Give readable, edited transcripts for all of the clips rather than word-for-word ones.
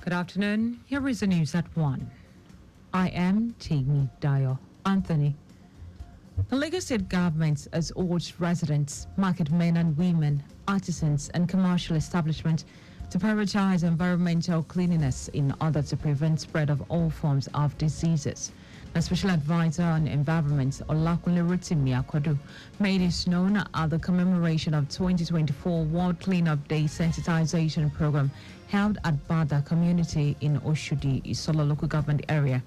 Good afternoon. Here is the news at 1. I am Tigni Dayo. Anthony. The Lagos State government has urged residents, market men and women, artisans and commercial establishments to prioritize environmental cleanliness in order to prevent spread of all forms of diseases. The Special Advisor on Environment, Olakunle Rotimi Akwado, made this known at the commemoration of 2024 World Cleanup Day Sensitization Program held at Bada Community in Oshodi, Isolo local government area.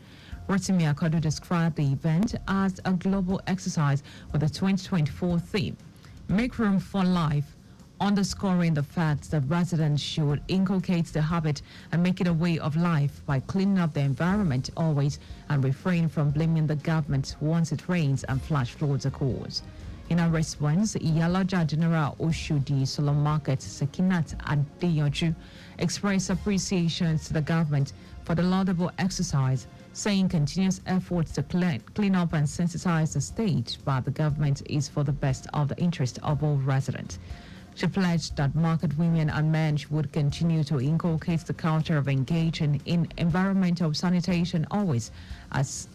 Rotimi Akwado described the event as a global exercise with the 2024 theme, Make Room for Life, underscoring the fact that residents should inculcate the habit and make it a way of life by cleaning up the environment always and refrain from blaming the government once it rains and flash floods occurs. In a response, Iyaloja General Oshodi Solo Market Sekinat Dayo expressed appreciation to the government for the laudable exercise, saying continuous efforts to clean up and sensitize the state by the government is for the best of the interest of all residents. She pledged that market women and men would continue to inculcate the culture of engaging in environmental sanitation always, as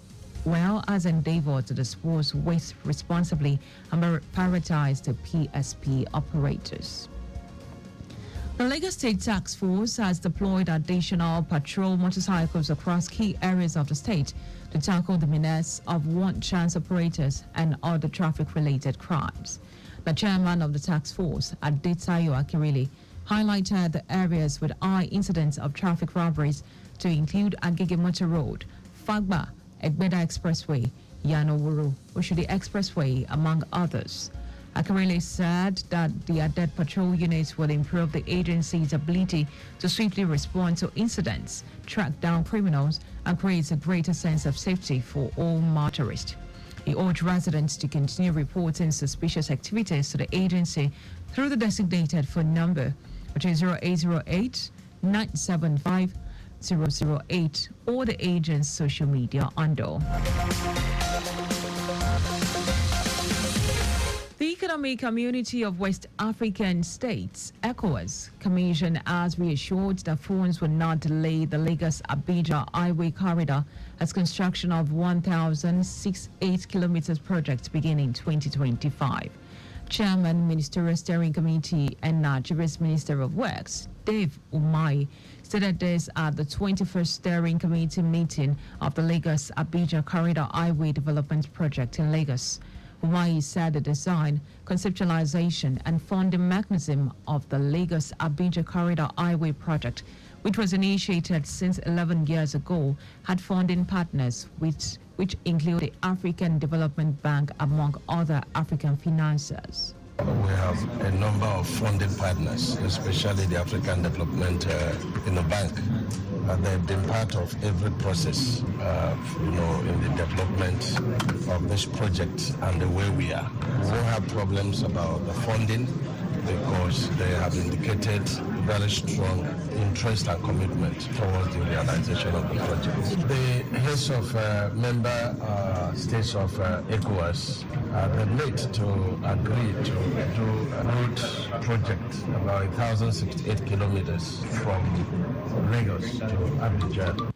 well as endeavor to dispose waste responsibly and prioritize the PSP operators. The Lagos State Task Force has deployed additional patrol motorcycles across key areas of the state to tackle the menace of one-chance operators and other traffic-related crimes. The chairman of the task force, Dayo highlighted the areas with high incidents of traffic robberies to include Agege Motor Road, Fagba, Egbeda Expressway, Yanowuru, Oshodi Expressway, among others. Akirele said that the added patrol units will improve the agency's ability to swiftly respond to incidents, track down criminals, and create a greater sense of safety for all motorists. He urged residents to continue reporting suspicious activities to the agency through the designated phone number, which is 0808 975 008, or the agent's social media handle. The Economic Community of West African States, ECOWAS, Commission has reassured that funds will not delay the Lagos-Abuja Highway Corridor as construction of 1,068 kilometers project begin in 2025. Chairman, Ministerial Steering Committee and Nigeria's Minister of Works, Dave Umahi, stated this at the 21st Steering Committee meeting of the Lagos-Abuja Corridor Highway Development Project in Lagos. Umahi said the design, conceptualization and funding mechanism of the Lagos-Abuja Corridor Highway project, which was initiated since 11 years ago, had funding partners which include the African Development Bank, among other African financiers. We have a number of funding partners, especially the African Development Bank. They've been part of every process, in the development of this project and the way we are. We won't have problems about the funding because they have indicated very strong interest and commitment towards the realization of the project. The heads of member states of ECOWAS they've met to agree to do a road project about 1,068 kilometers from Lagos to Abuja.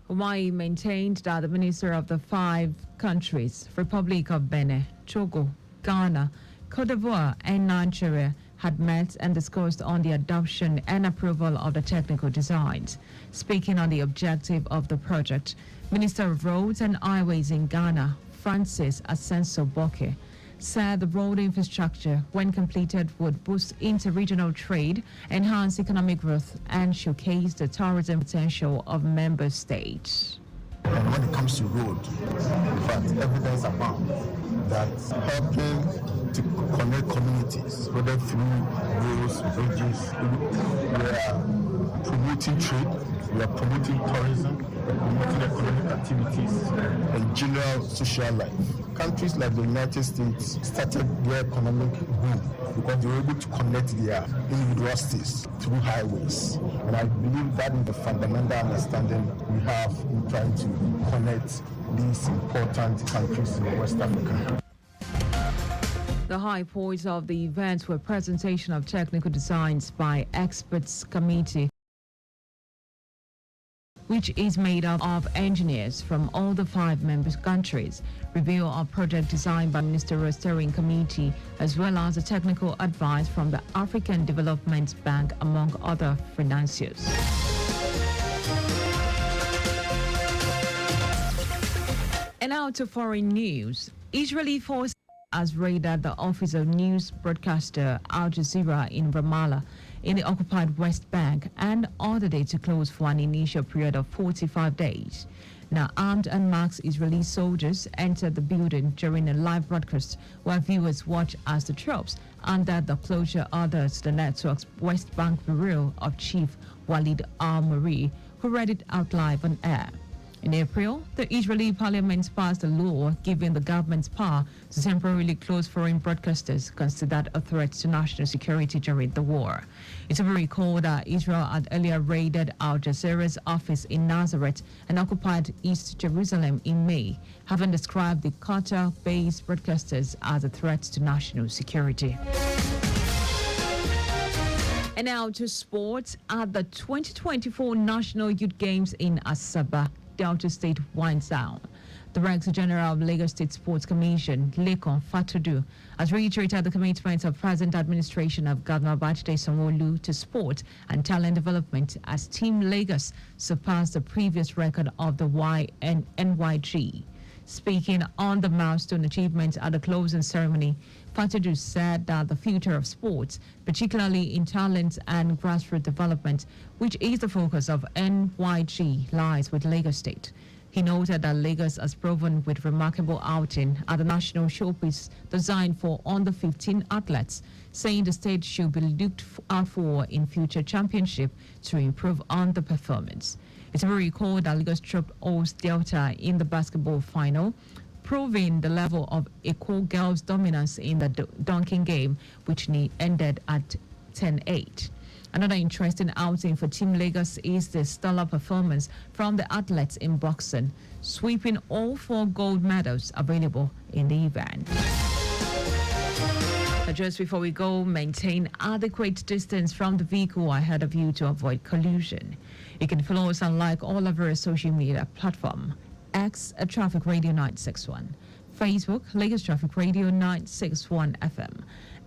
Hawaii maintained that the minister of the 5 countries, Republic of Benin, Togo, Ghana, Cote d'Ivoire, and Nigeria, had met and discussed on the adoption and approval of the technical designs. Speaking on the objective of the project, Minister of Roads and Highways in Ghana, Francis Asenso Boke, said the road infrastructure, when completed, would boost inter-regional trade, enhance economic growth, and showcase the tourism potential of member states. And when it comes to road, in fact, evidence abounds that helping to connect communities, whether through roads, bridges, we are promoting trade, we are promoting tourism, we are promoting economic activities, and general social life. Countries like the United States started their economic boom because they were able to connect their individual states through highways. And I believe that is the fundamental understanding we have in trying to connect these important countries in West Africa. The high points of the event were presentation of technical designs by experts committee which is made up of engineers from all the 5 member countries, review a project designed by Ministerial Steering Committee, as well as the technical advice from the African Development Bank, among other financiers. And now to foreign news. Israeli forces has raided the office of news broadcaster Al Jazeera in Ramallah in the occupied West Bank and ordered it to close for an initial period of 45 days. Now, armed and masked Israeli soldiers entered the building during a live broadcast where viewers watch as the troops under the closure orders the network's West Bank Bureau of Chief Walid al-Mari, who read it out live on air. In April, the Israeli parliament passed a law giving the government's power to temporarily close foreign broadcasters considered a threat to national security during the war. It will be recalled that Israel had earlier raided Al Jazeera's office in Nazareth and occupied East Jerusalem in May, having described the Qatar-based broadcasters as a threat to national security. And now to sports. At the 2024 National Youth Games in Asaba, Delta State winds down. The Director General of Lagos State Sports Commission, Lekon Fatudu, has reiterated the commitment of present administration of Governor Babajide Sanwo-Olu to sport and talent development as Team Lagos surpassed the previous record of the NYG. Speaking on the milestone achievements at the closing ceremony, Fatudu said that the future of sports, particularly in talent and grassroots development, which is the focus of NYG, lies with Lagos State. He noted that Lagos has proven with remarkable outing at the national showpiece designed for under 15 athletes, saying the state should be looked out for in future championship to improve on the performance. It's very recalled that Lagos struck host Delta in the basketball final, proving the level of equal girls' dominance in the dunking game, which ended at 10-8. Another interesting outing for Team Lagos is the stellar performance from the athletes in boxing, sweeping all 4 gold medals available in the event. Just before we go, maintain adequate distance from the vehicle ahead of you to avoid collision. You can follow us and like all of our social media platforms. X at Traffic Radio 961, Facebook Lagos Traffic Radio 961 FM,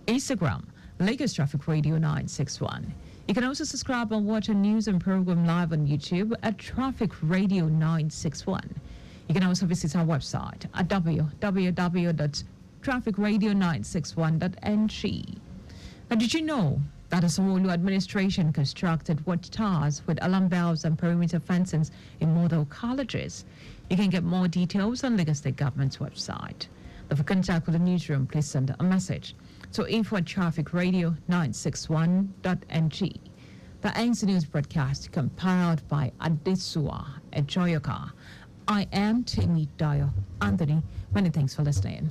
Instagram Lagos Traffic Radio 961. You can also subscribe and watch our news and program live on YouTube at Traffic Radio 961. You can also visit our website at www.trafficradio961.ng. Now, did you know that the Sanwo-Olu administration constructed watchtowers with alarm bells and perimeter fencings in model colleges? You can get more details on Lagos State Government's website. For contact with the newsroom, please send a message to info@trafficradio961.ng. The ends the news broadcast compiled by Adesua Ejoyoka. I am Dayo. Anthony, many thanks for listening.